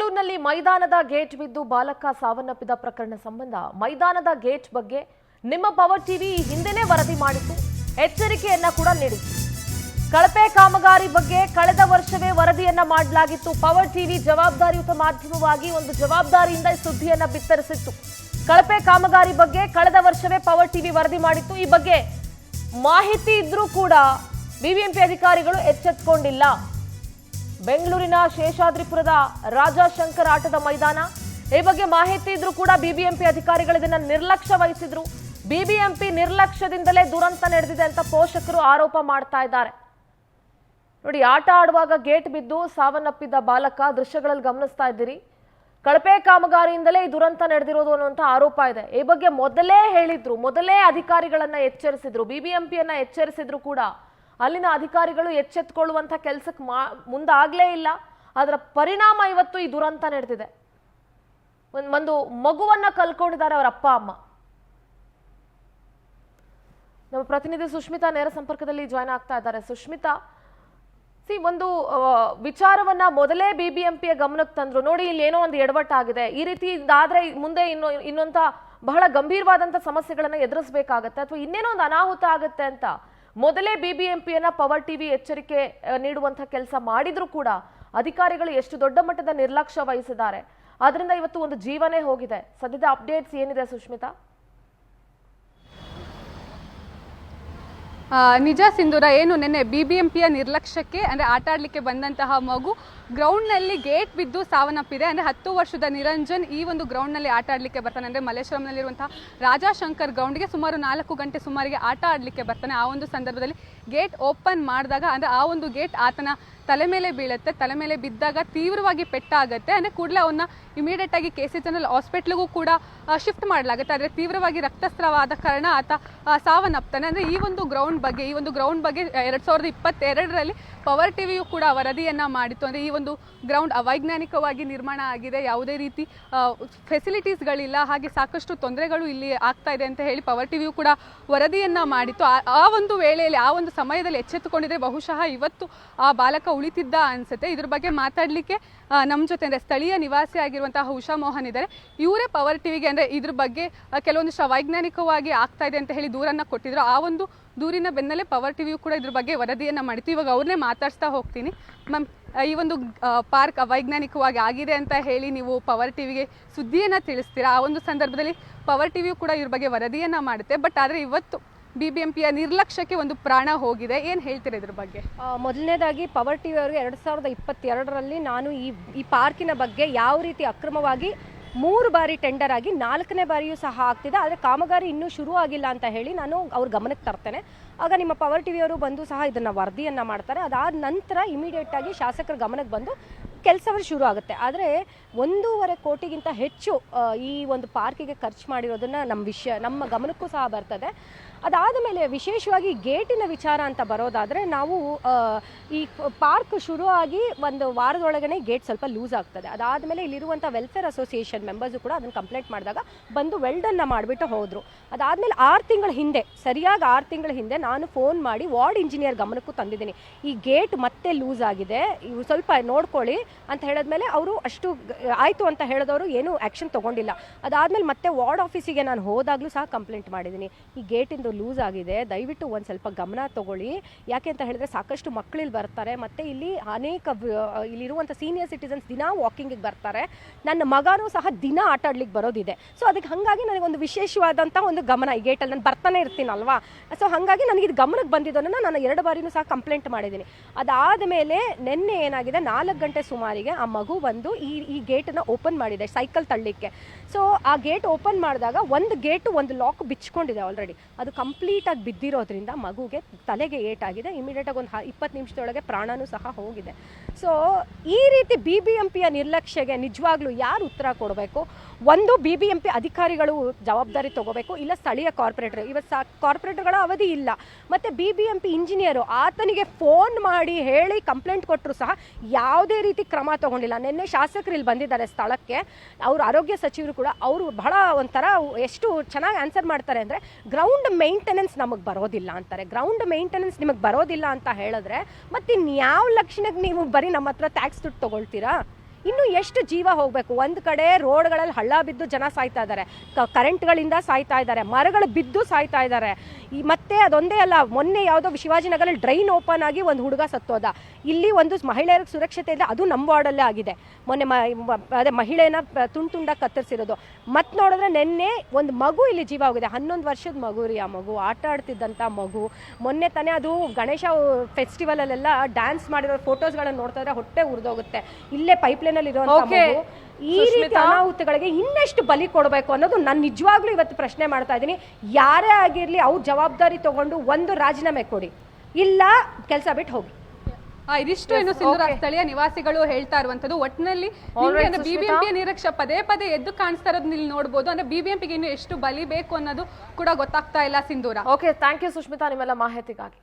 ಬೆಂಗಳೂರಿನಲ್ಲಿ ಮೈದಾನದ ಗೇಟ್ ಬಿದ್ದು ಬಾಲಕ ಸಾವನ್ನಪ್ಪಿದ ಪ್ರಕರಣ ಸಂಬಂಧ ಮೈದಾನದ ಗೇಟ್ ಬಗ್ಗೆ ನಿಮ್ಮ ಪವರ್ ಟಿವಿ ಹಿಂದೆನೇ ವರದಿ ಮಾಡಿತ್ತು, ಎಚ್ಚರಿಕೆಯನ್ನ ಕೂಡ ನೀಡಿತ್ತು. ಕಳಪೆ ಕಾಮಗಾರಿ ಬಗ್ಗೆ ಕಳೆದ ವರ್ಷವೇ ವರದಿಯನ್ನ ಮಾಡಲಾಗಿತ್ತು. ಪವರ್ ಟಿವಿ ಜವಾಬ್ದಾರಿಯುತ ಮಾಧ್ಯಮವಾಗಿ ಒಂದು ಜವಾಬ್ದಾರಿಯಿಂದ ಈ ಸುದ್ದಿಯನ್ನ ಬಿತ್ತರಿಸಿತ್ತು. ಕಳಪೆ ಕಾಮಗಾರಿ ಬಗ್ಗೆ ಕಳೆದ ವರ್ಷವೇ ಪವರ್ ಟಿವಿ ವರದಿ ಮಾಡಿತ್ತು. ಈ ಬಗ್ಗೆ ಮಾಹಿತಿ ಇದ್ರೂ ಕೂಡ ಬಿಬಿಎಂಪಿ ಅಧಿಕಾರಿಗಳು ಎಚ್ಚೆತ್ತುಕೊಂಡಿಲ್ಲ. ಬೆಂಗಳೂರಿನ ಶೇಷಾದ್ರಿಪುರದ ರಾಜಾಶಂಕರ್ ಆಟದ ಮೈದಾನ, ಈ ಬಗ್ಗೆ ಮಾಹಿತಿ ಇದ್ರೂ ಕೂಡ ಬಿಬಿಎಂಪಿ ಅಧಿಕಾರಿಗಳು ಇದನ್ನ ನಿರ್ಲಕ್ಷ್ಯ ವಹಿಸಿದ್ರು. ಬಿಬಿಎಂಪಿ ನಿರ್ಲಕ್ಷ್ಯದಿಂದಲೇ ದುರಂತ ನಡೆದಿದೆ ಅಂತ ಪೋಷಕರು ಆರೋಪ ಮಾಡ್ತಾ ಇದ್ದಾರೆ. ನೋಡಿ, ಆಟ ಆಡುವಾಗ ಗೇಟ್ ಬಿದ್ದು ಸಾವನ್ನಪ್ಪಿದ್ದ ಬಾಲಕ ದೃಶ್ಯಗಳಲ್ಲಿ ಗಮನಿಸ್ತಾ ಇದ್ದೀರಿ. ಕಳಪೆ ಕಾಮಗಾರಿಯಿಂದಲೇ ಈ ದುರಂತ ನಡೆದಿರೋದು ಅನ್ನುವಂಥ ಆರೋಪ ಇದೆ. ಈ ಬಗ್ಗೆ ಮೊದಲೇ ಹೇಳಿದ್ರು, ಮೊದಲೇ ಅಧಿಕಾರಿಗಳನ್ನ ಎಚ್ಚರಿಸಿದ್ರು, ಬಿಬಿಎಂಪಿಯನ್ನ ಎಚ್ಚರಿಸಿದ್ರು ಕೂಡ ಅಲ್ಲಿನ ಅಧಿಕಾರಿಗಳು ಎಚ್ಚೆತ್ತುಕೊಳ್ಳುವಂಥ ಕೆಲಸಕ್ಕೆ ಮುಂದಾಗಲೇ ಇಲ್ಲ. ಅದರ ಪರಿಣಾಮ ಇವತ್ತು ಈ ದುರಂತ ನಡೆದಿದೆ. ಒಂದು ಮಗುವನ್ನ ಕಲ್ಕೊಂಡಿದ್ದಾರೆ ಅವರ ಅಪ್ಪ ಅಮ್ಮ. ನಮ್ಮ ಪ್ರತಿನಿಧಿ ಸುಷ್ಮಿತಾ ನೇರ ಸಂಪರ್ಕದಲ್ಲಿ ಜಾಯ್ನ್ ಆಗ್ತಾ ಇದ್ದಾರೆ. ಸುಷ್ಮಿತಾ, ಒಂದು ವಿಚಾರವನ್ನ ಮೊದಲೇ ಬಿಬಿಎಂಪಿಯ ಗಮನಕ್ಕೆ ತಂದ್ರು. ನೋಡಿ, ಇಲ್ಲಿ ಏನೋ ಒಂದು ಎಡವಟ್ಟಾಗಿದೆ, ಈ ರೀತಿ ಇದಾದ್ರೆ ಮುಂದೆ ಇನ್ನೊಂತ ಬಹಳ ಗಂಭೀರವಾದಂತ ಸಮಸ್ಯೆಗಳನ್ನ ಎದುರಿಸಬೇಕಾಗತ್ತೆ ಅಥವಾ ಇನ್ನೇನೋ ಒಂದು ಅನಾಹುತ ಆಗುತ್ತೆ ಅಂತ ಮೊದಲೇ ಬಿಬಿಎಂಪಿಯನ್ನ ಪವರ್ ಟಿವಿ ಎಚ್ಚರಿಕೆ ನೀಡುವಂತ ಕೆಲಸ ಮಾಡಿದ್ರು ಕೂಡ ಅಧಿಕಾರಿಗಳು ಎಷ್ಟು ದೊಡ್ಡ ಮಟ್ಟದ ನಿರ್ಲಕ್ಷ್ಯ ವಹಿಸಿದ್ದಾರೆ. ಆದ್ರಿಂದ ಇವತ್ತು ಒಂದು ಜೀವನೇ ಹೋಗಿದೆ. ಸದ್ಯದ ಅಪ್ಡೇಟ್ಸ್ ಏನಿದೆ ಸುಷ್ಮಿತಾ? ನಿಜ ಸಿಂಧೂರ, ಏನು ನೆನ್ನೆ ಬಿಬಿಎಂಪಿಯ ನಿರ್ಲಕ್ಷ್ಯಕ್ಕೆ ಅಂದರೆ ಆಟ ಆಡಲಿಕ್ಕೆ ಬಂದಂತಹ ಮಗು ಗ್ರೌಂಡ್ನಲ್ಲಿ ಗೇಟ್ ಬಿದ್ದು ಸಾವನ್ನಪ್ಪಿದೆ. ಅಂದರೆ 10 ವರ್ಷದ ನಿರಂಜನ್ ಈ ಒಂದು ಗ್ರೌಂಡ್ನಲ್ಲಿ ಆಟ ಆಡಲಿಕ್ಕೆ ಬರ್ತಾನೆ. ಅಂದರೆ ಮಲ್ಲೇಶ್ವರಂನಲ್ಲಿರುವಂತಹ ರಾಜಾಶಂಕರ್ ಗ್ರೌಂಡ್ಗೆ ಸುಮಾರು 4 ಗಂಟೆ ಸುಮಾರಿಗೆ ಆಟ ಆಡಲಿಕ್ಕೆ ಬರ್ತಾನೆ. ಆ ಒಂದು ಸಂದರ್ಭದಲ್ಲಿ ಗೇಟ್ ಓಪನ್ ಮಾಡಿದಾಗ ಅಂದರೆ ಆ ಒಂದು ಗೇಟ್ ಆತನ ತಲೆ ಮೇಲೆ ಬೀಳುತ್ತೆ. ತಲೆ ಮೇಲೆ ಬಿದ್ದಾಗ ತೀವ್ರವಾಗಿ ಪೆಟ್ಟಾಗುತ್ತೆ. ಅಂದರೆ ಕೂಡಲೇ ಅವನ್ನ ಇಮಿಡಿಯೇಟ್ ಆಗಿ KC ಜನರಲ್ ಹಾಸ್ಪಿಟ್ಲಿಗೂ ಕೂಡ ಶಿಫ್ಟ್ ಮಾಡಲಾಗುತ್ತೆ. ಆದರೆ ತೀವ್ರವಾಗಿ ರಕ್ತಸ್ರಾವ ಆದ ಕಾರಣ ಆತ ಸಾವನ್ನಪ್ತಾನೆ. ಅಂದರೆ ಈ ಒಂದು ಗ್ರೌಂಡ್ ಬಗ್ಗೆ 2022ರಲ್ಲಿ ಪವರ್ ಟಿವಿಯು ಕೂಡ ವರದಿಯನ್ನ ಮಾಡಿತ್ತು. ಅಂದರೆ ಈ ಒಂದು ಗ್ರೌಂಡ್ ಅವೈಜ್ಞಾನಿಕವಾಗಿ ನಿರ್ಮಾಣ ಆಗಿದೆ, ಯಾವುದೇ ರೀತಿ ಫೆಸಿಲಿಟೀಸ್ಗಳಿಲ್ಲ, ಹಾಗೆ ಸಾಕಷ್ಟು ತೊಂದರೆಗಳು ಇಲ್ಲಿ ಆಗ್ತಾ ಇದೆ ಅಂತ ಹೇಳಿ ಪವರ್ ಟಿವಿಯು ಕೂಡ ವರದಿಯನ್ನ ಮಾಡಿತ್ತು. ಆ ಒಂದು ವೇಳೆಯಲ್ಲಿ ಆ ಒಂದು ಸಮಯದಲ್ಲಿ ಎಚ್ಚೆತ್ತುಕೊಂಡಿದ್ರೆ ಬಹುಶಃ ಇವತ್ತು ಆ ಬಾಲಕ ಉಳಿತಿದ್ದ ಅನ್ಸುತ್ತೆ. ಇದ್ರ ಬಗ್ಗೆ ಮಾತಾಡಲಿಕ್ಕೆ ನಮ್ಮ ಜೊತೆ ಅಂದರೆ ಸ್ಥಳೀಯ ನಿವಾಸಿ ಆಗಿರುವಂತಹ ಉಷಾ ಮೋಹನ್ ಇದ್ದಾರೆ. ಇವರೇ ಪವರ್ ಟಿವಿಗೆ ಅಂದರೆ ಇದ್ರ ಬಗ್ಗೆ ಕೆಲವೊಂದಿಷ್ಟು ಅವೈಜ್ಞಾನಿಕವಾಗಿ ಆಗ್ತಾ ಇದೆ ಅಂತ ಹೇಳಿ ದೂರನ್ನ ಕೊಟ್ಟಿದ್ರು. ಆ ಒಂದು ದೂರಿನ ಬೆನ್ನಲ್ಲೇ ಪವರ್ ಟಿವಿಯು ಕೂಡ ಇದ್ರ ಬಗ್ಗೆ ವರದಿಯನ್ನ ಮಾಡಿತ್ತು. ಇವಾಗ ಅವ್ರನ್ನೇ ಮಾತಾಡ್ಸ್ತಾ ಹೋಗ್ತೀನಿ. ಮ್ಯಾಮ್, ಈ ಒಂದು ಪಾರ್ಕ್ ಅವೈಜ್ಞಾನಿಕವಾಗಿ ಆಗಿದೆ ಅಂತ ಹೇಳಿ ನೀವು ಪವರ್ ಟಿವಿಗೆ ಸುದ್ದಿಯನ್ನ ತಿಳಿಸ್ತೀರಾ. ಆ ಒಂದು ಸಂದರ್ಭದಲ್ಲಿ ಪವರ್ ಟಿವಿಯು ಕೂಡ ಇದ್ರ ಬಗ್ಗೆ ವರದಿಯನ್ನ ಮಾಡುತ್ತೆ. ಬಟ್ ಆದರೆ ಇವತ್ತು ಬಿಬಿಎಂಪಿಯ ನಿರ್ಲಕ್ಷ್ಯಕ್ಕೆ ಒಂದು ಪ್ರಾಣ ಹೋಗಿದೆ. ಏನು ಹೇಳ್ತೀರಾ ಇದ್ರ ಬಗ್ಗೆ? ಮೊದಲನೇದಾಗಿ ಪವರ್ ಟಿವಿ ಅವರಿಗೆ 2022ರಲ್ಲಿ ನಾನು ಈ ಪಾರ್ಕಿನ ಬಗ್ಗೆ ಯಾವ ರೀತಿ ಅಕ್ರಮವಾಗಿ 3 ಬಾರಿ ಟೆಂಡರ್ ಆಗಿ 4ನೇ ಬಾರಿಯೂ ಸಹ ಆಗ್ತಿದೆ, ಆದರೆ ಕಾಮಗಾರಿ ಇನ್ನೂ ಶುರು ಆಗಿಲ್ಲ ಅಂತ ಹೇಳಿ ನಾನು ಅವ್ರ ಗಮನಕ್ಕೆ ತರ್ತೇನೆ. ಆಗ ನಿಮ್ಮ ಪವರ್ ಟಿವಿಯವರು ಬಂದು ಸಹ ಇದನ್ನು ವರದಿಯನ್ನು ಮಾಡ್ತಾರೆ. ಅದಾದ ನಂತರ ಇಮಿಡಿಯೇಟಾಗಿ ಶಾಸಕರ ಗಮನಕ್ಕೆ ಬಂದು ಕೆಲಸಗಳು ಶುರು ಆಗುತ್ತೆ. ಆದರೆ 1.5 ಕೋಟಿಗಿಂತ ಹೆಚ್ಚು ಈ ಒಂದು ಪಾರ್ಕಿಗೆ ಖರ್ಚು ಮಾಡಿರೋದನ್ನು ನಮ್ಮ ಗಮನಕ್ಕೂ ಸಹ ಬರ್ತದೆ. ಅದಾದ ಮೇಲೆ ವಿಶೇಷವಾಗಿ ಗೇಟಿನ ವಿಚಾರ ಅಂತ ಬರೋದಾದರೆ ನಾವು ಈ ಪಾರ್ಕ್ ಶುರು ಆಗಿ 1 ವಾರದೊಳಗನೆ ಗೇಟ್ ಸ್ವಲ್ಪ ಲೂಸ್ ಆಗ್ತದೆ. ಅದಾದಮೇಲೆ ಇಲ್ಲಿರುವಂಥ ವೆಲ್ಫೇರ್ ಅಸೋಸಿಯೇಷನ್ ಮೆಂಬರ್ಸು ಕೂಡ ಅದನ್ನು ಕಂಪ್ಲೇಂಟ್ ಮಾಡಿದಾಗ ಬಂದು ವೆಲ್ಡನ್ನ ಮಾಡಿಬಿಟ್ಟು ಹೋದರು. ಅದಾದಮೇಲೆ 6 ತಿಂಗಳ ಹಿಂದೆ, ಸರಿಯಾಗಿ 6 ತಿಂಗಳ ಹಿಂದೆ ನಾನು ಫೋನ್ ಮಾಡಿ ವಾರ್ಡ್ ಇಂಜಿನಿಯರ್ ಗಮನಕ್ಕೂ ತಂದಿದ್ದೀನಿ. ಈ ಗೇಟ್ ಮತ್ತೆ ಲೂಸ್ ಆಗಿದೆ, ಇವು ಸ್ವಲ್ಪ ನೋಡ್ಕೊಳ್ಳಿ ಅಂತ ಹೇಳಿದ್ಮೇಲೆ ಅವರು ಅಷ್ಟು ಆಯಿತು ಅಂತ ಹೇಳಿದವರು ಏನೂ ಆ್ಯಕ್ಷನ್ ತೊಗೊಂಡಿಲ್ಲ. ಅದಾದಮೇಲೆ ಮತ್ತೆ ವಾರ್ಡ್ ಆಫೀಸಿಗೆ ನಾನು ಹೋದಾಗಲೂ ಸಹ ಕಂಪ್ಲೇಂಟ್ ಮಾಡಿದ್ದೀನಿ. ಈ ಗೇಟಿಂದು ಲೂಸ್ ಆಗಿದೆ, ದಯವಿಟ್ಟು ಒಂದು ಸ್ವಲ್ಪ ಗಮನ ತಗೊಳ್ಳಿ. ಯಾಕೆ ಅಂತ ಹೇಳಿದ್ರೆ ಸಾಕಷ್ಟು ಮಕ್ಕಳಿಲ್ಲಿ ಬರ್ತಾರೆ, ಮತ್ತು ಇಲ್ಲಿ ಇಲ್ಲಿರುವಂಥ ಸೀನಿಯರ್ ಸಿಟಿಸನ್ಸ್ ದಿನ ವಾಕಿಂಗಿಗೆ ಬರ್ತಾರೆ. ನನ್ನ ಮಗನೂ ಸಹ ದಿನ ಆಟ ಆಡ್ಲಿಕ್ಕೆ ಬರೋದಿದೆ. ಸೊ ಅದಕ್ಕೆ ಹಾಗಾಗಿ ನನಗೊಂದು ವಿಶೇಷವಾದಂಥ ಒಂದು ಗಮನ, ಈ ಗೇಟಲ್ಲಿ ನಾನು ಬರ್ತಾನೆ ಇರ್ತೀನಲ್ವಾ, ಸೊ ಹಾಗಾಗಿ ನನಗೆ ಇದು ಗಮನಕ್ಕೆ ಬಂದಿದ್ದನ್ನು ನಾನು 2 ಬಾರಿನೂ ಸಹ ಕಂಪ್ಲೇಂಟ್ ಮಾಡಿದ್ದೀನಿ. ಅದಾದ ಮೇಲೆ ನಿನ್ನೆ ಏನಾಗಿದೆ, 4 ಗಂಟೆ ಸುಮಾರಿಗೆ ಆ ಮಗು ಬಂದು ಈ ಗೇಟನ್ನು ಓಪನ್ ಮಾಡಿದೆ ಸೈಕಲ್ ತಳ್ಳಲಿಕ್ಕೆ. ಸೊ ಆ ಗೇಟ್ ಓಪನ್ ಮಾಡಿದಾಗ ಒಂದು ಗೇಟು ಒಂದು ಲಾಕ್ ಬಿಚ್ಕೊಂಡಿದೆ ಆಲ್ರೆಡಿ. ಅದು ಕಂಪ್ಲೀಟಾಗಿ ಬಿದ್ದಿರೋದ್ರಿಂದ ಮಗುಗೆ ತಲೆಗೆ ಏಟಾಗಿದೆ. ಇಮಿಡಿಯೇಟಾಗಿ ಒಂದು 20 ನಿಮಿಷದೊಳಗೆ ಪ್ರಾಣನೂ ಸಹ ಹೋಗಿದೆ. ಸೊ ಈ ರೀತಿ ಬಿಬಿಎಂಪಿಯ ನಿರ್ಲಕ್ಷ್ಯಗೆ ನಿಜವಾಗ್ಲೂ ಯಾರು ಉತ್ತರ ಕೊಡಬೇಕು? ಒಂದು ಬಿಬಿಎಂಪಿ ಅಧಿಕಾರಿಗಳು ಜವಾಬ್ದಾರಿ ತಗೋಬೇಕು, ಇಲ್ಲ ಸ್ಥಳೀಯ ಕಾರ್ಪೊರೇಟರ್. ಇವತ್ತು ಕಾರ್ಪೊರೇಟರ್ಗಳ ಅವಧಿ ಇಲ್ಲ. ಮತ್ತು ಬಿಬಿಎಂಪಿ ಇಂಜಿನಿಯರು ಆತನಿಗೆ ಫೋನ್ ಮಾಡಿ ಹೇಳಿ ಕಂಪ್ಲೇಂಟ್ ಕೊಟ್ಟರು ಸಹ ಯಾವುದೇ ರೀತಿ ಕ್ರಮ ತಗೊಂಡಿಲ್ಲ. ನಿನ್ನೆ ಶಾಸಕರು ಇಲ್ಲಿ ಬಂದಿದ್ದಾರೆ ಸ್ಥಳಕ್ಕೆ, ಅವರು ಆರೋಗ್ಯ ಸಚಿವರು ಕೂಡ ಅವರು ಬಹಳ ಒಂಥರ ಎಷ್ಟು ಚೆನ್ನಾಗಿ ಆನ್ಸರ್ ಮಾಡ್ತಾರೆ ಅಂದರೆ, ಗ್ರೌಂಡ್ ಮೇಂಟೆನೆನ್ಸ್ ನಮಗೆ ಬರೋದಿಲ್ಲ ಅಂತಾರೆ. ಗ್ರೌಂಡ್ ಮೇಂಟೆನೆನ್ಸ್ ನಿಮಗೆ ಬರೋದಿಲ್ಲ ಅಂತ ಹೇಳಿದ್ರೆ ಮತ್ತೆ ಇನ್ಯಾವ ಲಕ್ಷಣಕ್ಕೆ ನೀವು ಬರೀ ನಮ್ಮ ಹತ್ರ ಟ್ಯಾಕ್ಸ್ ದುಡ್ಡು ತೊಗೊಳ್ತೀರಾ? ಇನ್ನು ಎಷ್ಟು ಜೀವ ಹೋಗಬೇಕು? ಒಂದು ಕಡೆ ರೋಡ್ಗಳಲ್ಲಿ ಹಳ್ಳ ಬಿದ್ದು ಜನ ಸಾಯ್ತಾ ಇದ್ದಾರೆ, ಕರೆಂಟ್ಗಳಿಂದ ಸಾಯ್ತಾ ಇದ್ದಾರೆ, ಮರಗಳು ಬಿದ್ದು ಸಾಯ್ತಾ ಇದ್ದಾರೆ. ಮತ್ತೆ ಅದೊಂದೇ ಅಲ್ಲ, ಮೊನ್ನೆ ಯಾವುದೋ ಶಿವಾಜಿನಗರಲ್ಲಿ ಡ್ರೈನ್ ಓಪನ್ ಆಗಿ ಒಂದು ಹುಡುಗ ಸತ್ತೋದ. ಇಲ್ಲಿ ಒಂದು ಮಹಿಳೆಯರಿಗೆ ಸುರಕ್ಷತೆ ಇದೆ, ಅದು ನಮ್ಮ ವಾರ್ಡಲ್ಲೇ ಆಗಿದೆ. ಮೊನ್ನೆ ಅದೇ ಮಹಿಳೆನ ತುಂಡಾಗಿ ಕತ್ತರಿಸಿರೋದು. ಮತ್ತೆ ನೋಡಿದ್ರೆ ನಿನ್ನೆ ಒಂದು ಮಗು ಇಲ್ಲಿ ಜೀವ ಹೋಗಿದೆ. 11 ವರ್ಷದ ಮಗು ರೀ. ಆ ಮಗು ಆಟ ಆಡ್ತಿದ್ದಂಥ ಮಗು. ಮೊನ್ನೆ ತಾನೇ ಅದು ಗಣೇಶ ಫೆಸ್ಟಿವಲಲ್ಲೆಲ್ಲ ಡ್ಯಾನ್ಸ್ ಮಾಡಿರೋ ಫೋಟೋಸ್ಗಳನ್ನು ನೋಡ್ತಾ ಇದ್ರೆ ಹೊಟ್ಟೆ ಉರಿದೋಗುತ್ತೆ. ಇಲ್ಲೇ ಪೈಪ್ಲೈನಲ್ಲಿ ಇರುವಂಥ ಮಗು. ಈ ರೀತಿ ಅನಾಹುತಗಳಿಗೆ ಇನ್ನೆಷ್ಟು ಬಲಿ ಕೊಡಬೇಕು ಅನ್ನೋದು ನಾನು ನಿಜವಾಗ್ಲೂ ಇವತ್ತು ಪ್ರಶ್ನೆ ಮಾಡ್ತಾ ಇದ್ದೀನಿ. ಯಾರೇ ಆಗಿರಲಿ ಅವ್ರ ಜವಾಬ್ದಾರಿ ತಗೊಂಡು ಒಂದು ರಾಜೀನಾಮೆ ಕೊಡಿ, ಇಲ್ಲ ಕೆಲಸ ಬಿಟ್ಟು ಹೋಗಿ. ಇದಿಷ್ಟು ಏನು ಸಿಂಧೂರ ಸ್ಥಳೀಯ ನಿವಾಸಿಗಳು ಹೇಳ್ತಾ ಇರುವಂತದ್ದು. ಒಟ್ಟಿನಲ್ಲಿ ಬಿಬಿಎಂಪಿ ನಿರೀಕ್ಷೆ ಪದೇ ಪದೇ ಎದ್ದು ಕಾಣಿಸ್ತಾ ಇರೋದು ಇಲ್ಲಿ ನೋಡಬಹುದು. ಅಂದ್ರೆ ಬಿಬಿಎಂಪಿಗೆ ಇನ್ನು ಎಷ್ಟು ಬಲಿ ಬೇಕು ಅನ್ನೋದು ಕೂಡ ಗೊತ್ತಾಗ್ತಾ ಇಲ್ಲ ಸಿಂಧೂರ. ಓಕೆ, ಥ್ಯಾಂಕ್ ಯು ಸುಷ್ಮಿತಾ ನಿಮ್ಮೆಲ್ಲ ಮಾಹಿತಿಗಾಗಿ.